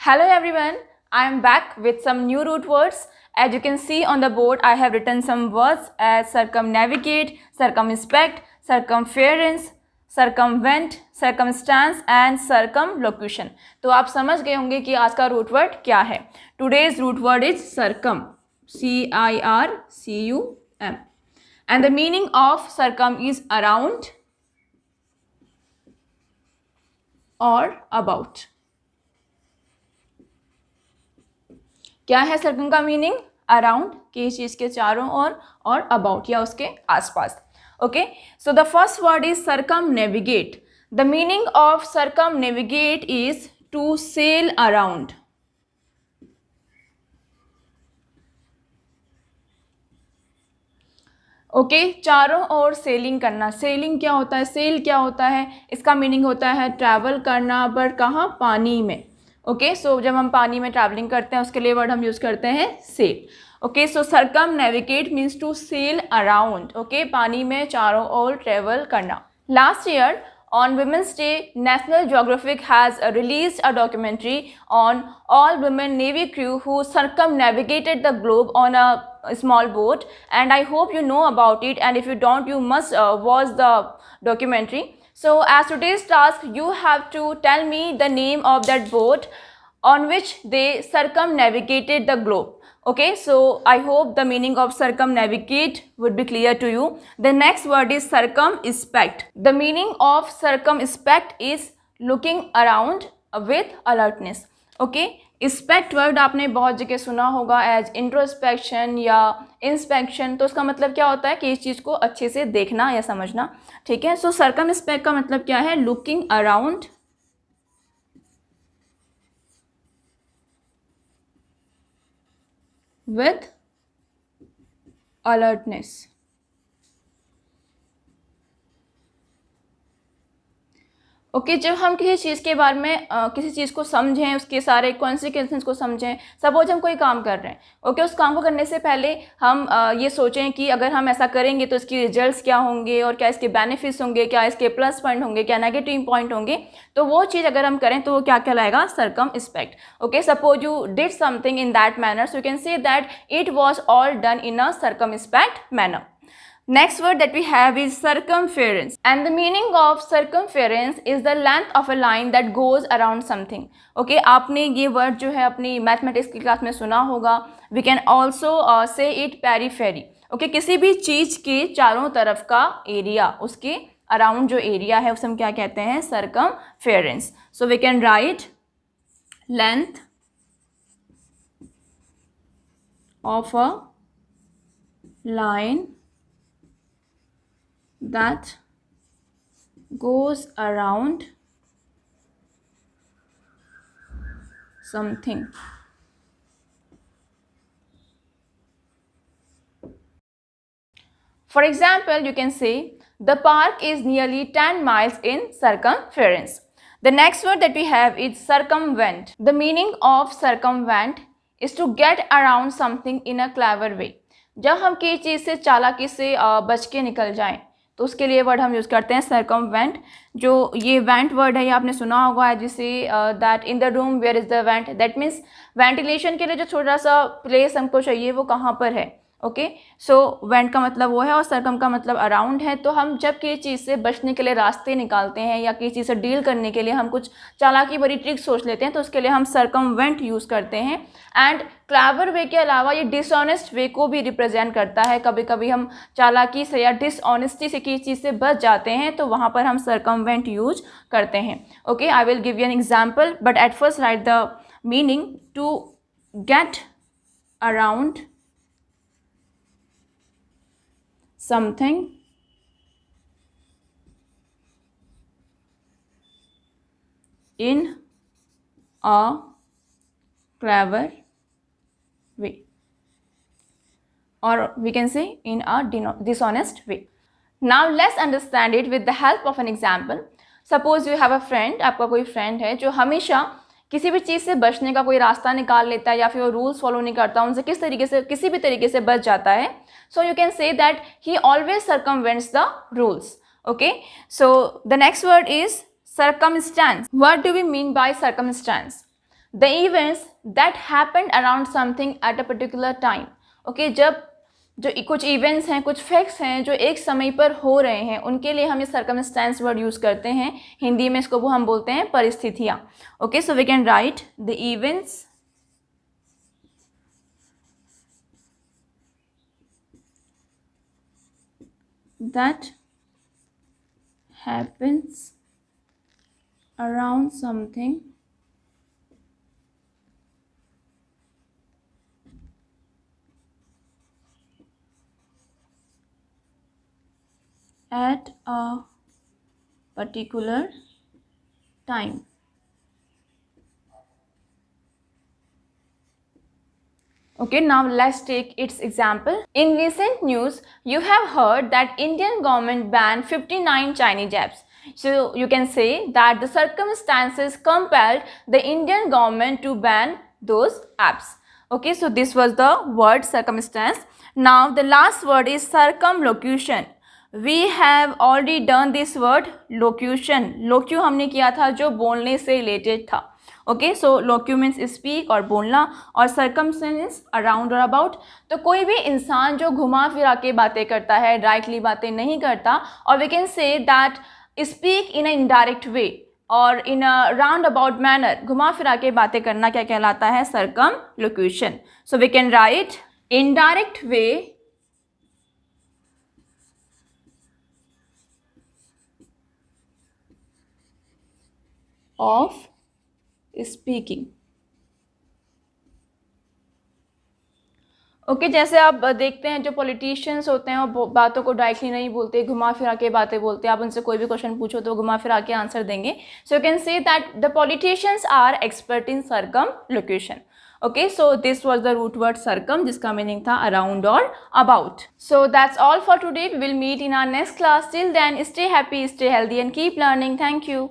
Hello everyone, I am back with some new root words. As you can see on the board, I have written some words as circumnavigate, circumspect, circumference, circumvent, circumstance and circumlocution. तो आप समझ गए होंगे कि आज का root word क्या है. Today's root word is circum, circum, and the meaning of circum is around or about. क्या है सर्कम का मीनिंग? अराउंड, किसी चीज के चारों ओर, और अबाउट या उसके आसपास. Okay, so the first word is circumnavigate. The meaning of circumnavigate is to sail around. Okay, चारों ओर सेलिंग करना. सेलिंग क्या होता है? सेल क्या होता है? इसका मीनिंग होता है ट्रैवल करना, बट कहाँ? पानी में. ओके, सो जब हम पानी में ट्रैवलिंग करते हैं उसके लिए वर्ड हम यूज़ करते हैं sail. Okay, so circumnavigate means to sail around. Okay, पानी में चारों ओर ट्रेवल करना. Last year on Women's Day, National Geographic has released a documentary on all women Navy crew who circumnavigated the globe on a small boat, and I hope you know about it, and if you don't, you must watch the documentary. So as today's task, you have to tell me the name of that boat on which they circumnavigated the globe. Okay, so I hope the meaning of circumnavigate would be clear to you. The next word is circumspect. The meaning of circumspect is looking around with alertness. Okay, inspect word आपने बहुत जगह सुना होगा as introspection या inspection. तो उसका मतलब क्या होता है कि इस चीज़ को अच्छे से देखना या समझना. ठीक है, सो सर्कमस्पेक्ट का मतलब क्या है? Looking around with alertness. Okay, जब हम किसी चीज़ के बारे में किसी चीज़ को समझें, उसके सारे कॉन्सिक्वेंसेस को समझें. सपोज हम कोई काम कर रहे हैं. ओके, उस काम को करने से पहले हम ये सोचें कि अगर हम ऐसा करेंगे तो इसकी रिजल्ट्स क्या होंगे, और क्या इसके बेनिफिट्स होंगे, क्या इसके प्लस पॉइंट होंगे, क्या नेगेटिव पॉइंट होंगे. तो वो चीज़ अगर हम करें तो वो क्या कहलाएगा? Circumspect. Okay, suppose you did something in that manner, so you can say that it was all done in a circumspect manner. Next word that we have is circumference, and the meaning of circumference is the length of a line that goes around something. Okay, आपने ये word जो है अपनी mathematics की class में सुना होगा. We can also say it periphery. Okay, किसी भी चीज़ के चारों तरफ का एरिया, उसके अराउंड जो एरिया है उसे हम क्या कहते हैं? circumference. So we can write length of a line that goes around something. For example, you can say the park is nearly 10 miles in circumference. The next word that we have is circumvent. The meaning of circumvent is to get around something in a clever way. जब हम किसी चीज़ से चालाकी से बच के निकल जाएं तो उसके लिए वर्ड हम यूज़ करते हैं सर्कमवेंट. जो ये वेंट वर्ड है ये आपने सुना होगा, जिसे that in the room where is the vent. That means ventilation के लिए जो छोटा सा प्लेस हमको चाहिए वो कहाँ पर है. ओके, सो वेंट का मतलब वो है और सर्कम का मतलब अराउंड है. तो हम जब किसी चीज़ से बचने के लिए रास्ते निकालते हैं या किसी चीज़ से डील करने के लिए हम कुछ चालाकी भरी ट्रिक सोच लेते हैं तो उसके लिए हम सर्कमवेंट यूज़ करते हैं. एंड क्लेवर वे के अलावा ये डिसऑनेस्ट वे को भी रिप्रेजेंट करता है. कभी कभी हम चालाकी से या डिसऑनेस्टी से किसी चीज़ से बच जाते हैं तो वहाँ पर हम सर्कमवेंट यूज करते हैं. Okay, I will give you an example, but at first write the meaning. To get around something in a clever way, or we can say in a dishonest way. Now let's understand it with the help of an example. Suppose you have a friend, आपका कोई friend है जो हमेशा किसी भी चीज़ से बचने का कोई रास्ता निकाल लेता है या फिर वो रूल्स फॉलो नहीं करता, उनसे किसी भी तरीके से बच जाता है. So you can say that he always circumvents the rules. Okay, so the next word is circumstance. What do we mean by circumstance? The events that happened around something at a particular time. Okay, जब जो कुछ events हैं, कुछ facts हैं जो एक समय पर हो रहे हैं, उनके लिए हम ये सर्कमस्टेंस वर्ड यूज़ करते हैं। हिंदी में इसको वो हम बोलते हैं परिस्थितियाँ। Okay, so we can write the events that happens around something at a particular time. Okay, now let's take its example. In recent news, you have heard that Indian government banned 59 Chinese apps. So you can say that the circumstances compelled the Indian government to ban those apps. Okay, so this was the word circumstance. Now the last word is circumlocution. We have already done this word locution. Locu हमने किया था जो बोलने से related था. Okay, सो लोक्यू means speak और बोलना, और सर्कमस्टेंस अराउंड और अबाउट। तो कोई भी इंसान जो घुमा फिरा के बातें करता है, डायरेक्टली बातें नहीं करता, और we can say that speak in a indirect way or in a roundabout manner, घुमा फिरा के बातें करना क्या कहलाता है? Circumlocution. So we can write indirect way of speaking. Okay, जैसे आप देखते हैं जो पॉलिटिशियंस होते हैं वो बातों को डायरेक्टली नहीं बोलते, घुमा फिरा के बातें बोलते हैं। आप उनसे कोई भी क्वेश्चन पूछो तो घुमा फिरा के आंसर देंगे। So you can say that the politicians are expert in circumlocution. Okay, so this was the root word circum, जिसका मीनिंग था अराउंड और about. So that's all for today. We will meet in our next class. Till then stay happy, stay healthy and keep learning. Thank you.